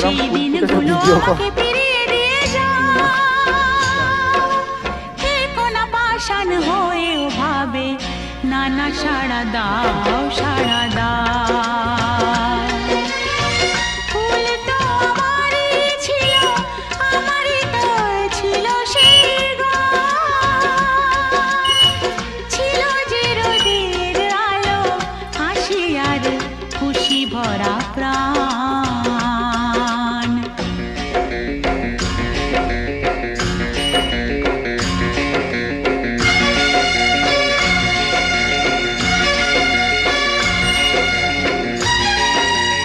সেই দিনগুলো আমাকে ফিরিয়ে দিয়ে যাও। হে কোন পাষাণ হয়েও ভাবে, না না সাড়া দাও, সাড়া দাও। ফুল তো আমারই ছিল, আমারই তো ছিল সেই গান। ছিল যে রোদের আলো, হাসি আর খুশি ভরা প্রাণ।